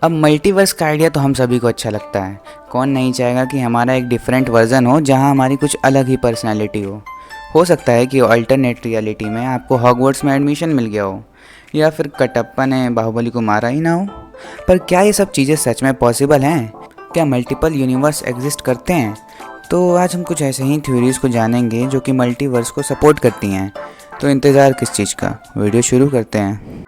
अब मल्टीवर्स का आइडिया तो हम सभी को अच्छा लगता है। कौन नहीं चाहेगा कि हमारा एक डिफरेंट वर्जन हो जहां हमारी कुछ अलग ही पर्सनैलिटी हो सकता है कि अल्टरनेट रियलिटी में आपको हॉगवर्ट्स में एडमिशन मिल गया हो, या फिर कटप्पा ने बाहुबली को मारा ही ना हो। पर क्या ये सब चीज़ें सच में पॉसिबल हैं? क्या मल्टीपल यूनिवर्स एग्जिस्ट करते हैं? तो आज हम कुछ ऐसे ही थ्योरीज को जानेंगे जो कि मल्टीवर्स को सपोर्ट करती हैं। तो इंतज़ार किस चीज़ का, वीडियो शुरू करते हैं।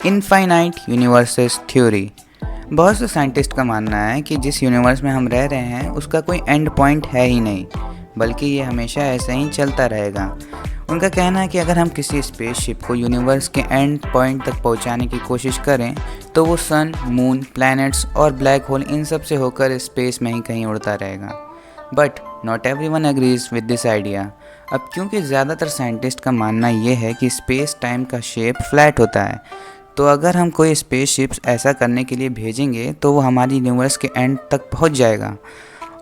Infinite universes theory. बहुत से साइंटिस्ट का मानना है कि जिस यूनिवर्स में हम रह रहे हैं उसका कोई एंड पॉइंट है ही नहीं, बल्कि ये हमेशा ऐसे ही चलता रहेगा। उनका कहना है कि अगर हम किसी स्पेसशिप को यूनिवर्स के एंड पॉइंट तक पहुंचाने की कोशिश करें तो वो सन, मून, प्लैनेट्स और ब्लैक होल इन सब से होकर स्पेस में ही कहीं उड़ता रहेगा। But not everyone agrees with this idea. अब क्योंकि ज़्यादातर साइंटिस्ट का मानना ये है कि स्पेस टाइम का शेप फ्लैट होता है, तो अगर हम कोई स्पेसशिप्स ऐसा करने के लिए भेजेंगे तो वो हमारी यूनिवर्स के एंड तक पहुंच जाएगा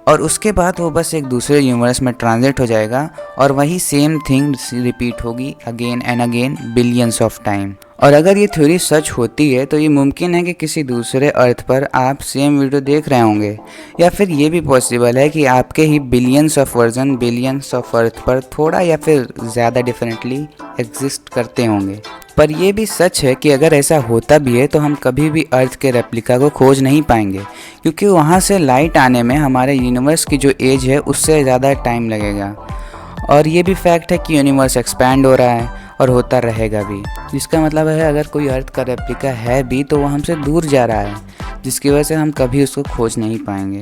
और उसके बाद वो बस एक दूसरे यूनिवर्स में ट्रांजिट हो जाएगा और वही सेम थिंग रिपीट होगी again and again billions of time. और अगर ये थ्योरी सच होती है तो ये मुमकिन है कि किसी दूसरे अर्थ पर आप सेम वीडियो देख रहे होंगे, या फिर ये भी पॉसिबल है कि आपके ही billions of version billions of Earth पर थोड़ा या फिर ज़्यादा डिफरेंटली एग्जिस्ट करते होंगे। पर यह भी सच है कि अगर ऐसा होता भी है तो हम कभी भी अर्थ के रेप्लिका को खोज नहीं पाएंगे, क्योंकि वहाँ से लाइट आने में हमारे यूनिवर्स की जो एज है उससे ज़्यादा टाइम लगेगा। और ये भी फैक्ट है कि यूनिवर्स एक्सपैंड हो रहा है और होता रहेगा भी, जिसका मतलब है अगर कोई अर्थ का रेप्लिका है भी तो वो हमसे दूर जा रहा है, जिसकी वजह से हम कभी उसको खोज नहीं पाएंगे।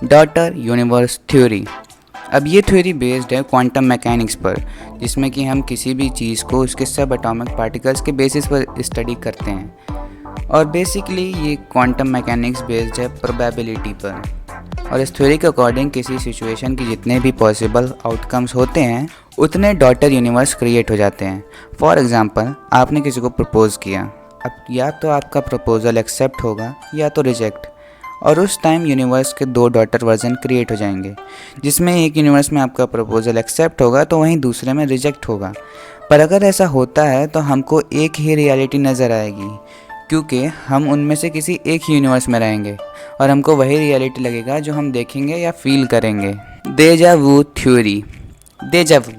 Daughter universe theory. अब ये थ्योरी बेस्ड है क्वांटम मैकेनिक्स पर, जिसमें कि हम किसी भी चीज़ को उसके सब एटॉमिक पार्टिकल्स के बेसिस पर स्टडी करते हैं। और बेसिकली ये क्वांटम मैकेनिक्स बेस्ड है प्रोबेबिलिटी पर। और इस थ्योरी के अकॉर्डिंग किसी सिचुएशन के जितने भी पॉसिबल आउटकम्स होते हैं उतने डॉटर यूनिवर्स क्रिएट हो जाते हैं। फॉर एग्जांपल, आपने किसी को प्रपोज़ किया, अब या तो आपका प्रपोज़ल एक्सेप्ट होगा या तो रिजेक्ट, और उस टाइम यूनिवर्स के दो डॉटर वर्जन क्रिएट हो जाएंगे, जिसमें एक यूनिवर्स में आपका प्रपोज़ल एक्सेप्ट होगा तो वहीं दूसरे में रिजेक्ट होगा। पर अगर ऐसा होता है तो हमको एक ही रियलिटी नज़र आएगी, क्योंकि हम उनमें से किसी एक ही यूनिवर्स में रहेंगे और हमको वही रियलिटी लगेगा जो हम देखेंगे या फील करेंगे। डेजा वू थ्योरी। डेजा वू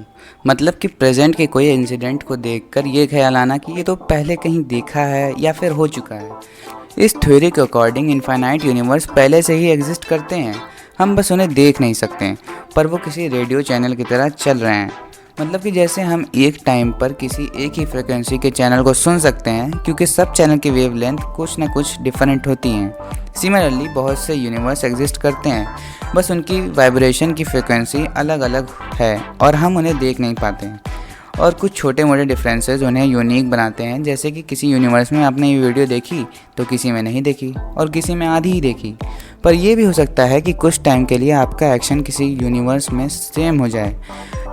मतलब कि प्रेजेंट के कोई इंसिडेंट को देखकर ये ख्याल आना कि ये तो पहले कहीं देखा है या फिर हो चुका है। इस थ्योरी के अकॉर्डिंग इनफाइनाइट यूनिवर्स पहले से ही एग्जिस्ट करते हैं, हम बस उन्हें देख नहीं सकते, पर वो किसी रेडियो चैनल की तरह चल रहे हैं। मतलब कि जैसे हम एक टाइम पर किसी एक ही फ्रिक्वेंसी के चैनल को सुन सकते हैं, क्योंकि सब चैनल की वेवलेंथ कुछ ना कुछ डिफरेंट होती हैं। सिमिलरली बहुत से यूनिवर्स एग्जिस्ट करते हैं, बस उनकी वाइब्रेशन की फ्रिक्वेंसी अलग अलग है और हम उन्हें देख नहीं पाते हैं। और कुछ छोटे मोटे डिफरेंसेस उन्हें यूनिक बनाते हैं, जैसे कि किसी यूनिवर्स में आपने ये वीडियो देखी तो किसी में नहीं देखी और किसी में आधी ही देखी। पर यह भी हो सकता है कि कुछ टाइम के लिए आपका एक्शन किसी यूनिवर्स में सेम हो जाए,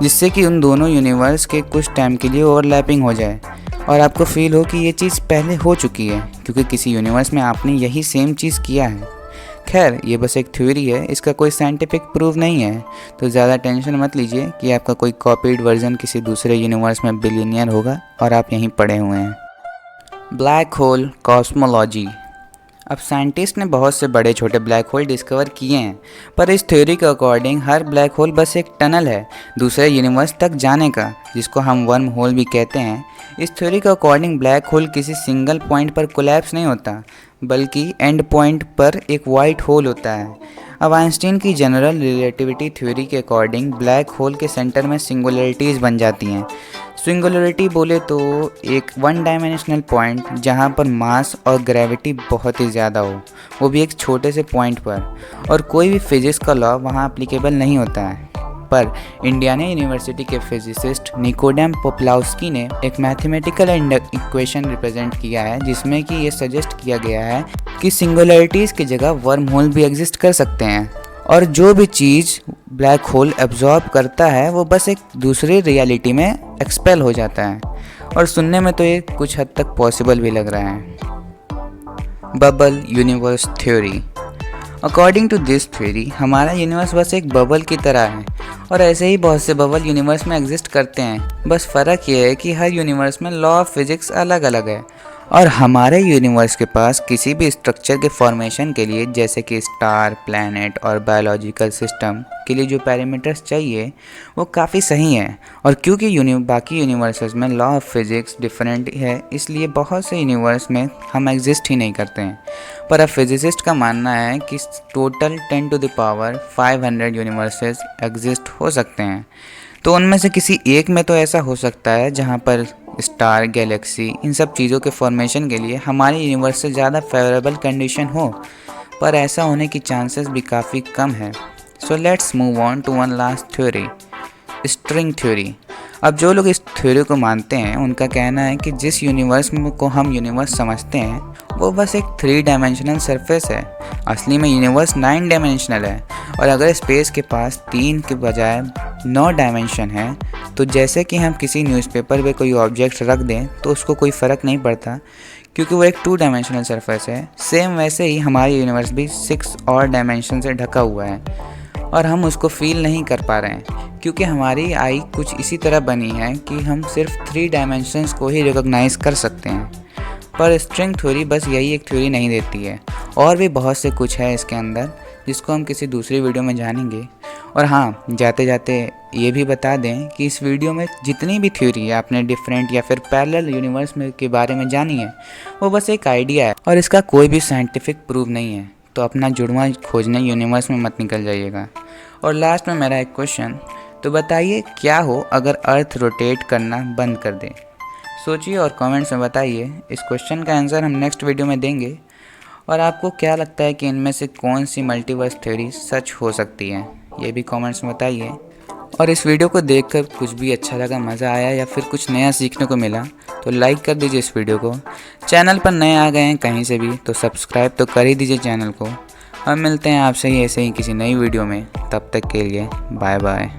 जिससे कि उन दोनों यूनिवर्स के कुछ टाइम के लिए ओवरलैपिंग हो जाए और आपको फील हो कि ये चीज़ पहले हो चुकी है, क्योंकि किसी यूनिवर्स में आपने यही सेम चीज़ किया है। खैर, ये बस एक थ्योरी है, इसका कोई साइंटिफिक प्रूफ नहीं है, तो ज़्यादा टेंशन मत लीजिए कि आपका कोई कॉपीड वर्जन किसी दूसरे यूनिवर्स में बिलियनियर होगा और आप यहीं पड़े हुए हैं। Black hole cosmology. अब साइंटिस्ट ने बहुत से बड़े छोटे ब्लैक होल डिस्कवर किए हैं, पर इस थ्योरी के अकॉर्डिंग हर ब्लैक होल बस एक टनल है दूसरे यूनिवर्स तक जाने का, जिसको हम वर्म होल भी कहते हैं। इस थ्योरी के अकॉर्डिंग ब्लैक होल किसी सिंगल पॉइंट पर कोलैप्स नहीं होता, बल्कि एंड पॉइंट पर एक वाइट होल होता है। अब आइंस्टीन की जनरल रिलेटिविटी थ्योरी के अकॉर्डिंग ब्लैक होल के सेंटर में सिंगुलरिटीज़ बन जाती हैं। सिंगुलरिटी बोले तो एक वन डायमेंशनल पॉइंट जहाँ पर मास और ग्रेविटी बहुत ही ज़्यादा हो, वो भी एक छोटे से पॉइंट पर, और कोई भी फिजिक्स का लॉ वहाँ एप्लीकेबल नहीं होता है। पर इंडियाना यूनिवर्सिटी के फिजिसिस्ट निकोडेम पोप्लाउस्की ने एक मैथमेटिकल इक्वेशन रिप्रेजेंट किया है, जिसमें कि ये सजेस्ट किया गया है कि सिंगुलरिटीज़ की जगह वर्म होल भी एग्जिस्ट कर सकते हैं, और जो भी चीज़ ब्लैक होल एब्जॉर्ब करता है वो बस एक दूसरी रियलिटी में एक्सपेल हो जाता है। और सुनने में तो ये कुछ हद तक पॉसिबल भी लग रहा है। Bubble universe theory. According to this theory हमारा यूनिवर्स बस एक बबल की तरह है और ऐसे ही बहुत से बबल यूनिवर्स में एग्जिस्ट करते हैं। बस फ़र्क यह है कि हर यूनिवर्स में लॉ ऑफ फिजिक्स अलग अलग है और हमारे यूनिवर्स के पास किसी भी स्ट्रक्चर के फॉर्मेशन के लिए जैसे कि स्टार, प्लैनेट और बायोलॉजिकल सिस्टम के लिए जो पैरामीटर्स चाहिए वो काफ़ी सही है। और क्योंकि बाकी यूनिवर्सेस में लॉ ऑफ फिजिक्स डिफरेंट है इसलिए बहुत से यूनिवर्स में हम एग्जिस्ट ही नहीं करते हैं। पर अब फिजिसिस्ट का मानना है कि total 10 to the power 500 universes exist हो सकते हैं। तो उनमें से किसी एक में तो ऐसा हो सकता है जहाँ पर स्टार, गैलेक्सी, इन सब चीज़ों के फॉर्मेशन के लिए हमारे यूनिवर्स से ज़्यादा फेवरेबल कंडीशन हो, पर ऐसा होने की चांसेस भी काफ़ी कम है। So let's move on to one last theory, string theory. अब जो लोग इस थ्योरी को मानते हैं उनका कहना है कि जिस यूनिवर्स को हम यूनिवर्स समझते हैं वो बस एक 3 डायमेंशनल सरफेस है। असली में यूनिवर्स 9 डायमेंशनल है और अगर स्पेस के पास 3 के बजाय 9 डायमेंशन है तो जैसे कि हम किसी न्यूज़पेपर पे कोई ऑब्जेक्ट रख दें तो उसको कोई फ़र्क नहीं पड़ता क्योंकि वो एक 2 डायमेंशनल सरफेस है। सेम वैसे ही हमारा यूनिवर्स भी 6 और डायमेंशन से ढका हुआ है और हम उसको फील नहीं कर पा रहे हैं क्योंकि हमारी आई कुछ इसी तरह बनी है कि हम सिर्फ 3 डायमेंशंस को ही रिकॉग्नाइज़ कर सकते हैं। पर स्ट्रिंग थ्योरी बस यही एक थ्योरी नहीं देती है, और भी बहुत से कुछ है इसके अंदर जिसको हम किसी दूसरी वीडियो में जानेंगे। और हाँ, जाते जाते ये भी बता दें कि इस वीडियो में जितनी भी थ्योरी आपने डिफरेंट या फिर पैरेलल यूनिवर्स में के बारे में जानी है वो बस एक आइडिया है और इसका कोई भी साइंटिफिक प्रूफ नहीं है। तो अपना जुड़वा खोजने यूनिवर्स में मत निकल जाइएगा। और लास्ट में मेरा एक क्वेश्चन, तो बताइए क्या हो अगर अर्थ रोटेट करना बंद कर दे? सोचिए और कमेंट्स में बताइए। इस क्वेश्चन का आंसर हम नेक्स्ट वीडियो में देंगे। और आपको क्या लगता है कि इनमें से कौन सी मल्टीवर्स थ्योरी सच हो सकती है, ये भी कमेंट्स में बताइए। और इस वीडियो को देखकर कुछ भी अच्छा लगा, मज़ा आया या फिर कुछ नया सीखने को मिला तो लाइक कर दीजिए इस वीडियो को। चैनल पर नए आ गए हैं कहीं से भी तो सब्सक्राइब तो कर ही दीजिए चैनल को। हम मिलते हैं आपसे ही ऐसे ही किसी नई वीडियो में, तब तक के लिए बाय बाय।